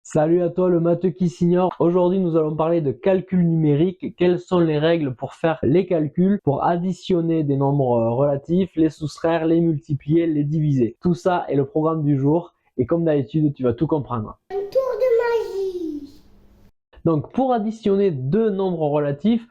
Salut à toi le matheux qui s'ignore. Aujourd'hui nous allons parler de calcul numérique. Quelles sont les règles pour faire les calculs, pour additionner des nombres relatifs, les soustraire, les multiplier, les diviser. Tout ça est le programme du jour et comme d'habitude tu vas tout comprendre. Un tour de magie. Donc pour additionner deux nombres relatifs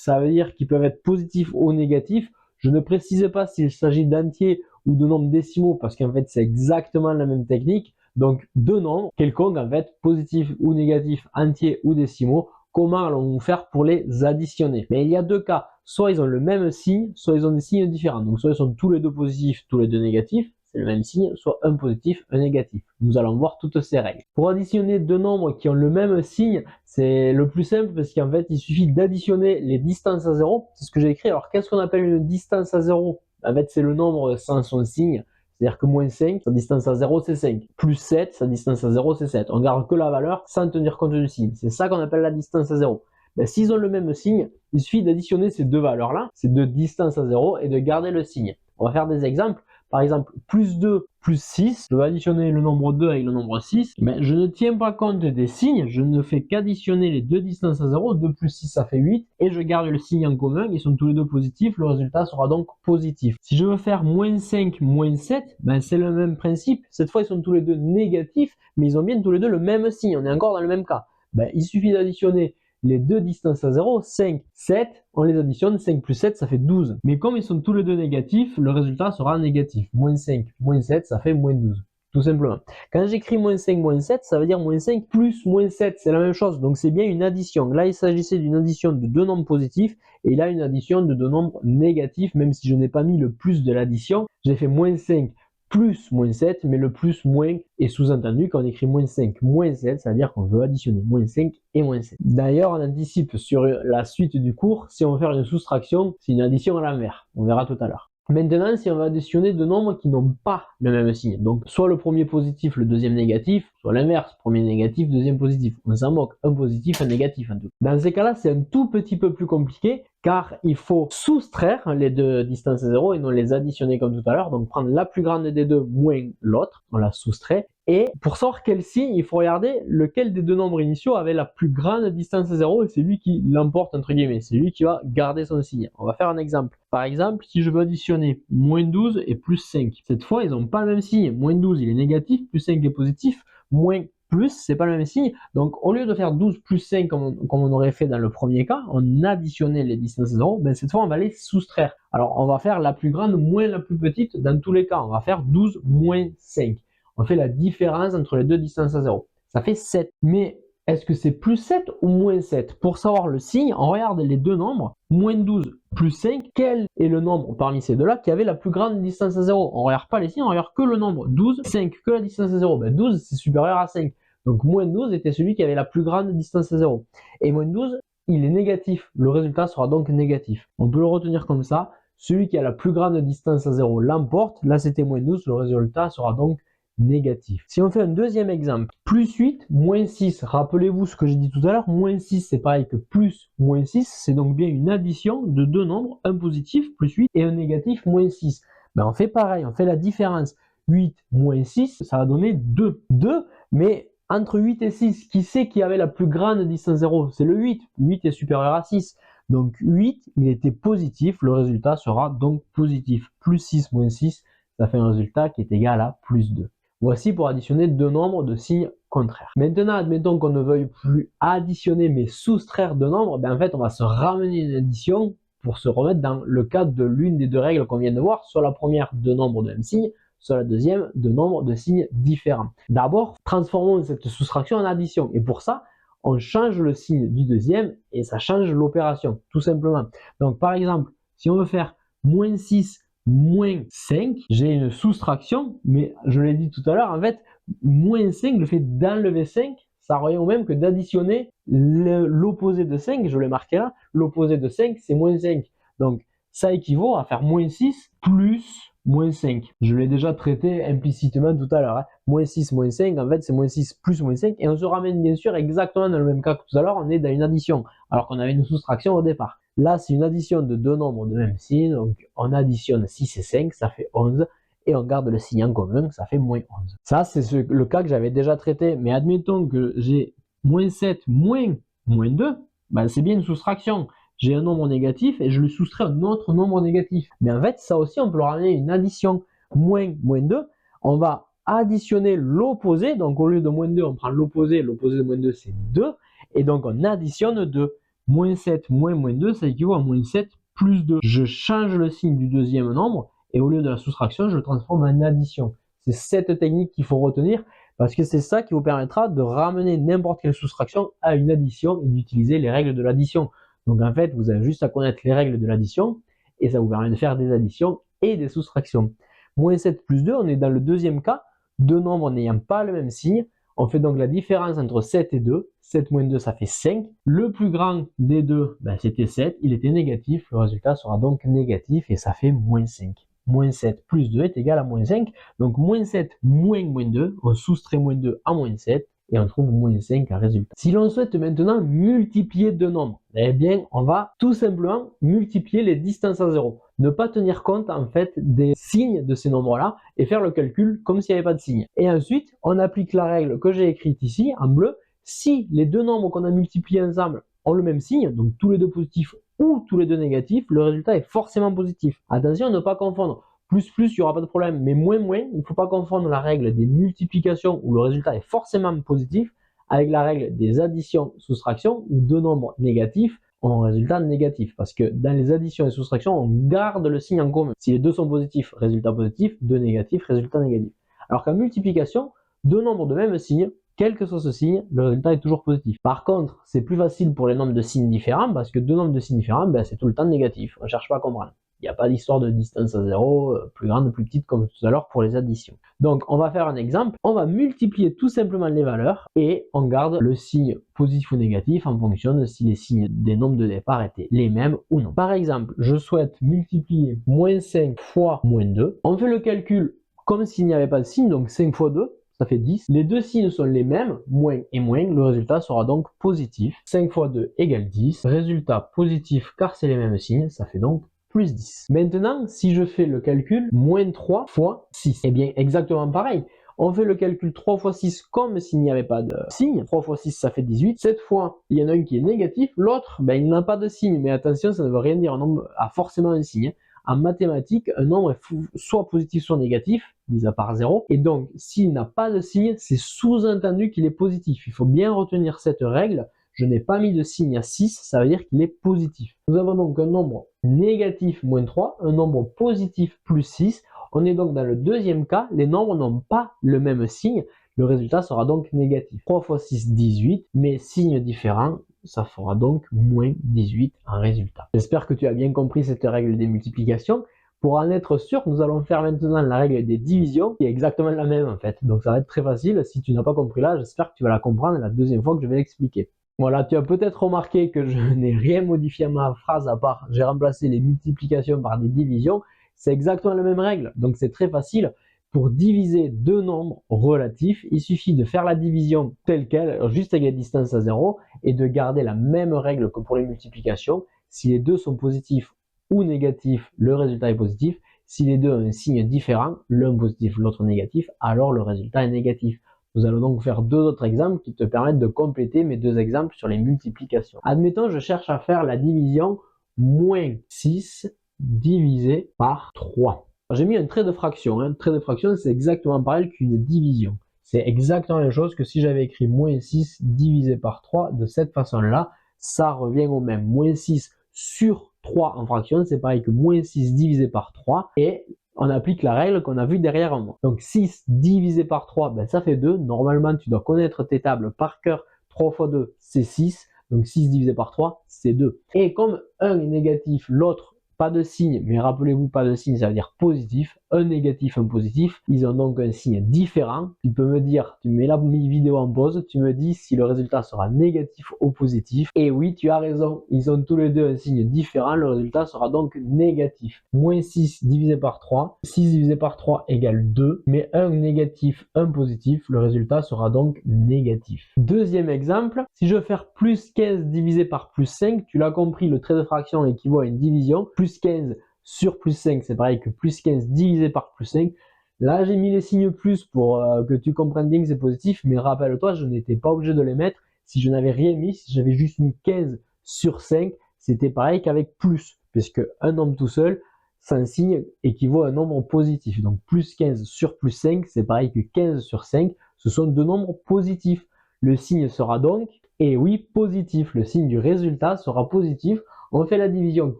ça veut dire qu'ils peuvent être positifs ou négatifs. Je ne précise pas s'il s'agit d'entiers ou de nombres décimaux parce qu'en fait c'est exactement la même technique. Donc deux nombres quelconques en fait, positifs ou négatifs, entiers ou décimaux, comment allons-nous faire pour les additionner? Mais il y a deux cas, soit ils ont le même signe, soit ils ont des signes différents. Donc soit ils sont tous les deux positifs, tous les deux négatifs, c'est le même signe, soit un positif, un négatif. Nous allons voir toutes ces règles. Pour additionner deux nombres qui ont le même signe, c'est le plus simple parce qu'en fait il suffit d'additionner les distances à zéro. C'est ce que j'ai écrit. Alors qu'est-ce qu'on appelle une distance à zéro? En fait c'est le nombre sans son signe. C'est-à-dire que moins 5, sa distance à 0, c'est 5. Plus 7, sa distance à 0, c'est 7. On garde que la valeur sans tenir compte du signe. C'est ça qu'on appelle la distance à 0. Ben, s'ils ont le même signe, il suffit d'additionner ces deux valeurs-là, ces deux distances à 0, et de garder le signe. On va faire des exemples. Par exemple, plus 2 plus 6, je vais additionner le nombre 2 avec le nombre 6, mais je ne tiens pas compte des signes, je ne fais qu'additionner les deux distances à 0, 2 plus 6 ça fait 8, et je garde le signe en commun, ils sont tous les deux positifs, le résultat sera donc positif. Si je veux faire moins 5, moins 7, ben c'est le même principe, cette fois ils sont tous les deux négatifs, mais ils ont bien tous les deux le même signe, on est encore dans le même cas. Ben, il suffit d'additionner les deux distances à 0, 5, 7, on les additionne, 5 plus 7, ça fait 12. Mais comme ils sont tous les deux négatifs, le résultat sera négatif. Moins 5, moins 7, ça fait moins 12. Tout simplement. Quand j'écris moins 5, moins 7, ça veut dire moins 5 plus moins 7, c'est la même chose. Donc c'est bien une addition. Là, il s'agissait d'une addition de deux nombres positifs, et là, une addition de deux nombres négatifs, même si je n'ai pas mis le plus de l'addition. J'ai fait moins 5 plus moins 7, mais le plus moins est sous-entendu quand on écrit moins 5, moins 7, ça veut dire qu'on veut additionner moins 5 et moins 7. D'ailleurs, on anticipe sur la suite du cours, si on veut faire une soustraction, c'est une addition à l'envers. On verra tout à l'heure. Maintenant, si on va additionner deux nombres qui n'ont pas le même signe, donc soit le premier positif, le deuxième négatif, soit l'inverse, premier négatif, deuxième positif. On s'en moque, un positif, un négatif en tout. Dans ces cas-là, c'est un tout petit peu plus compliqué car il faut soustraire les deux distances à 0 et non les additionner comme tout à l'heure. Donc prendre la plus grande des deux moins l'autre, on la soustrait. Et pour savoir quel signe, il faut regarder lequel des deux nombres initiaux avait la plus grande distance à 0 et c'est lui qui l'emporte entre guillemets, c'est lui qui va garder son signe. On va faire un exemple. Par exemple, si je veux additionner moins 12 et plus 5, cette fois ils n'ont pas le même signe. Moins 12 il est négatif, plus 5 est positif, moins plus, c'est pas le même signe. Donc, au lieu de faire 12 plus 5 comme on aurait fait dans le premier cas, on additionnait les distances à 0, ben cette fois, on va les soustraire. Alors, on va faire la plus grande moins la plus petite dans tous les cas. On va faire 12 moins 5. On fait la différence entre les deux distances à 0. Ça fait 7. Mais est-ce que c'est plus 7 ou moins 7? Pour savoir le signe, on regarde les deux nombres. Moins 12 plus 5, quel est le nombre parmi ces deux-là qui avait la plus grande distance à 0? On ne regarde pas les signes, on regarde que le nombre. 12, 5, que la distance à 0. Ben 12, c'est supérieur à 5. Donc moins 12 était celui qui avait la plus grande distance à 0. Et moins 12, il est négatif. Le résultat sera donc négatif. On peut le retenir comme ça. Celui qui a la plus grande distance à 0 l'emporte. Là, c'était moins 12. Le résultat sera donc négatif. Si on fait un deuxième exemple, plus 8, moins 6, rappelez-vous ce que j'ai dit tout à l'heure, moins 6 c'est pareil que plus moins 6, c'est donc bien une addition de deux nombres, un positif, plus 8, et un négatif, moins 6. Ben on fait pareil, on fait la différence. 8 moins 6, ça va donner 2. 2, mais entre 8 et 6, qui c'est qui avait la plus grande distance 0? C'est le 8. 8 est supérieur à 6. Donc 8, il était positif, le résultat sera donc positif. Plus 6 moins 6, ça fait un résultat qui est égal à plus 2. Voici pour additionner deux nombres de signes contraires. Maintenant, admettons qu'on ne veuille plus additionner mais soustraire deux nombres, ben en fait on va se ramener une addition pour se remettre dans le cadre de l'une des deux règles qu'on vient de voir, soit la première deux nombres de même signe, soit la deuxième deux nombres de signes différents. D'abord, transformons cette soustraction en addition et pour ça, on change le signe du deuxième et ça change l'opération, tout simplement. Donc par exemple, si on veut faire moins 6 moins 5, j'ai une soustraction, mais je l'ai dit tout à l'heure, en fait, moins 5, le fait d'enlever 5, ça revient au même que d'additionner l'opposé de 5, je l'ai marqué là, l'opposé de 5, c'est moins 5. Donc, ça équivaut à faire moins 6 plus moins 5. Je l'ai déjà traité implicitement tout à l'heure. Hein. Moins 6, moins 5, en fait, c'est moins 6 plus moins 5, et on se ramène bien sûr exactement dans le même cas que tout à l'heure, on est dans une addition, alors qu'on avait une soustraction au départ. Là, c'est une addition de deux nombres de même signe, donc on additionne 6 et 5, ça fait 11, et on garde le signe en commun, ça fait moins 11. Ça, c'est le cas que j'avais déjà traité, mais admettons que j'ai moins 7 moins 2, ben, c'est bien une soustraction. J'ai un nombre négatif et je lui soustrais un autre nombre négatif. Mais en fait, ça aussi, on peut le ramener une addition. Moins 2, on va additionner l'opposé, donc au lieu de moins 2, on prend l'opposé de moins 2, c'est 2, et donc on additionne 2. Moins 7 moins 2, ça équivaut à moins 7 plus 2. Je change le signe du deuxième nombre, et au lieu de la soustraction, je le transforme en addition. C'est cette technique qu'il faut retenir, parce que c'est ça qui vous permettra de ramener n'importe quelle soustraction à une addition et d'utiliser les règles de l'addition. Donc en fait, vous avez juste à connaître les règles de l'addition, et ça vous permet de faire des additions et des soustractions. Moins 7 plus 2, on est dans le deuxième cas, deux nombres n'ayant pas le même signe. On fait donc la différence entre 7 et 2. 7 moins 2, ça fait 5. Le plus grand des deux, c'était 7. Il était négatif. Le résultat sera donc négatif et ça fait moins 5. Moins 7 plus 2 est égal à moins 5. Donc moins 7 moins 2, on soustrait moins 2 à moins 7. Et on trouve moins 5 en résultat. Si l'on souhaite maintenant multiplier deux nombres, eh bien, on va tout simplement multiplier les distances à 0. Ne pas tenir compte, en fait, des signes de ces nombres-là et faire le calcul comme s'il n'y avait pas de signe. Et ensuite, on applique la règle que j'ai écrite ici, en bleu. Si les deux nombres qu'on a multipliés ensemble ont le même signe, donc tous les deux positifs ou tous les deux négatifs, le résultat est forcément positif. Attention à ne pas confondre. Plus, il n'y aura pas de problème, mais moins, il ne faut pas confondre la règle des multiplications où le résultat est forcément positif avec la règle des additions, soustractions où deux nombres négatifs ont un résultat négatif. Parce que dans les additions et soustractions, on garde le signe en commun. Si les deux sont positifs, résultat positif, deux négatifs, résultat négatif. Alors qu'en multiplication, deux nombres de même signe, quel que soit ce signe, le résultat est toujours positif. Par contre, c'est plus facile pour les nombres de signes différents parce que deux nombres de signes différents, c'est tout le temps négatif. On ne cherche pas à comprendre. Il n'y a pas d'histoire de distance à 0, plus grande, plus petite, comme tout à l'heure pour les additions. Donc, on va faire un exemple. On va multiplier tout simplement les valeurs et on garde le signe positif ou négatif en fonction de si les signes des nombres de départ étaient les mêmes ou non. Par exemple, je souhaite multiplier moins 5 fois moins 2. On fait le calcul comme s'il n'y avait pas de signe, donc 5 fois 2. Ça fait 10. Les deux signes sont les mêmes, moins et moins. Le résultat sera donc positif. 5 fois 2 égale 10. Résultat positif car c'est les mêmes signes. Ça fait donc plus 10. Maintenant, si je fais le calcul, moins 3 fois 6, eh bien exactement pareil. On fait le calcul 3 fois 6 comme s'il n'y avait pas de signe. 3 fois 6, ça fait 18. Cette fois, il y en a un qui est négatif, l'autre, il n'a pas de signe. Mais attention, ça ne veut rien dire. Un nombre a forcément un signe. En mathématiques, un nombre est soit positif, soit négatif, mis à part 0. Et donc, s'il n'a pas de signe, c'est sous-entendu qu'il est positif. Il faut bien retenir cette règle. Je n'ai pas mis de signe à 6, ça veut dire qu'il est positif. Nous avons donc un nombre négatif moins 3, un nombre positif plus 6. On est donc dans le deuxième cas, les nombres n'ont pas le même signe. Le résultat sera donc négatif. 3 fois 6, 18, mais signe différent, ça fera donc moins 18 en résultat. J'espère que tu as bien compris cette règle des multiplications. Pour en être sûr, nous allons faire maintenant la règle des divisions, qui est exactement la même en fait. Donc ça va être très facile. Si tu n'as pas compris là, j'espère que tu vas la comprendre la deuxième fois que je vais l'expliquer. Voilà, tu as peut-être remarqué que je n'ai rien modifié à ma phrase à part j'ai remplacé les multiplications par des divisions. C'est exactement la même règle, donc c'est très facile. Pour diviser deux nombres relatifs, il suffit de faire la division telle quelle, juste avec la distance à 0, et de garder la même règle que pour les multiplications. Si les deux sont positifs ou négatifs, le résultat est positif. Si les deux ont un signe différent, l'un positif, l'autre négatif, alors le résultat est négatif. Nous allons donc faire deux autres exemples qui te permettent de compléter mes deux exemples sur les multiplications. Admettons, je cherche à faire la division moins 6 divisé par 3. J'ai mis un trait de fraction. Un trait de fraction, c'est exactement pareil qu'une division. C'est exactement la même chose que si j'avais écrit moins 6 divisé par 3 de cette façon-là. Ça revient au même. Moins 6 sur 3 en fraction, c'est pareil que moins 6 divisé par 3. Et on applique la règle qu'on a vue derrière moi. Donc 6 divisé par 3, ça fait 2. Normalement, tu dois connaître tes tables par cœur. 3 fois 2, c'est 6. Donc 6 divisé par 3, c'est 2. Et comme un est négatif, l'autre pas de signe, mais rappelez-vous, pas de signe, ça veut dire positif. Un négatif, un positif. Ils ont donc un signe différent. Tu peux me dire, tu mets la vidéo en pause, tu me dis si le résultat sera négatif ou positif. Et oui, tu as raison, ils ont tous les deux un signe différent, le résultat sera donc négatif. Moins 6 divisé par 3, 6 divisé par 3 égale 2, mais un négatif, un positif, le résultat sera donc négatif. Deuxième exemple, si je veux faire plus 15 divisé par plus 5, tu l'as compris, le trait de fraction équivaut à une division. Plus 15 sur plus 5, c'est pareil que plus 15 divisé par plus 5. Là, j'ai mis les signes plus pour que tu comprennes bien que c'est positif, mais rappelle-toi, je n'étais pas obligé de les mettre si je n'avais rien mis, si j'avais juste mis 15 sur 5, c'était pareil qu'avec plus, puisque un nombre tout seul, sans signe équivaut à un nombre positif. Donc plus 15 sur plus 5, c'est pareil que 15 sur 5, ce sont deux nombres positifs. Le signe sera donc, et oui, positif. Le signe du résultat sera positif. On fait la division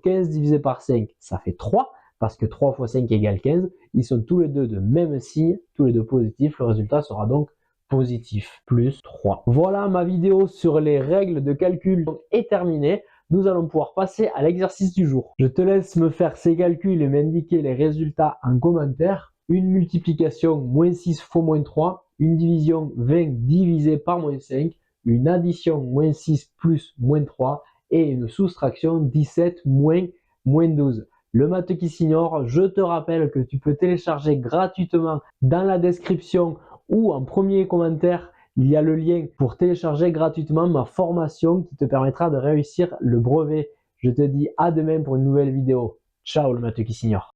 15 divisé par 5, ça fait 3, parce que 3 fois 5 égale 15. Ils sont tous les deux de même signe, tous les deux positifs. Le résultat sera donc positif, plus 3. Voilà, ma vidéo sur les règles de calcul est terminée. Nous allons pouvoir passer à l'exercice du jour. Je te laisse me faire ces calculs et m'indiquer les résultats en commentaire. Une multiplication moins 6 fois moins 3, une division 20 divisé par moins 5, une addition moins 6 plus moins 3 et une soustraction 17 moins 12. Le maths qui s'ignore, je te rappelle que tu peux télécharger gratuitement dans la description ou en premier commentaire, il y a le lien pour télécharger gratuitement ma formation qui te permettra de réussir le brevet. Je te dis à demain pour une nouvelle vidéo. Ciao le maths qui s'ignore.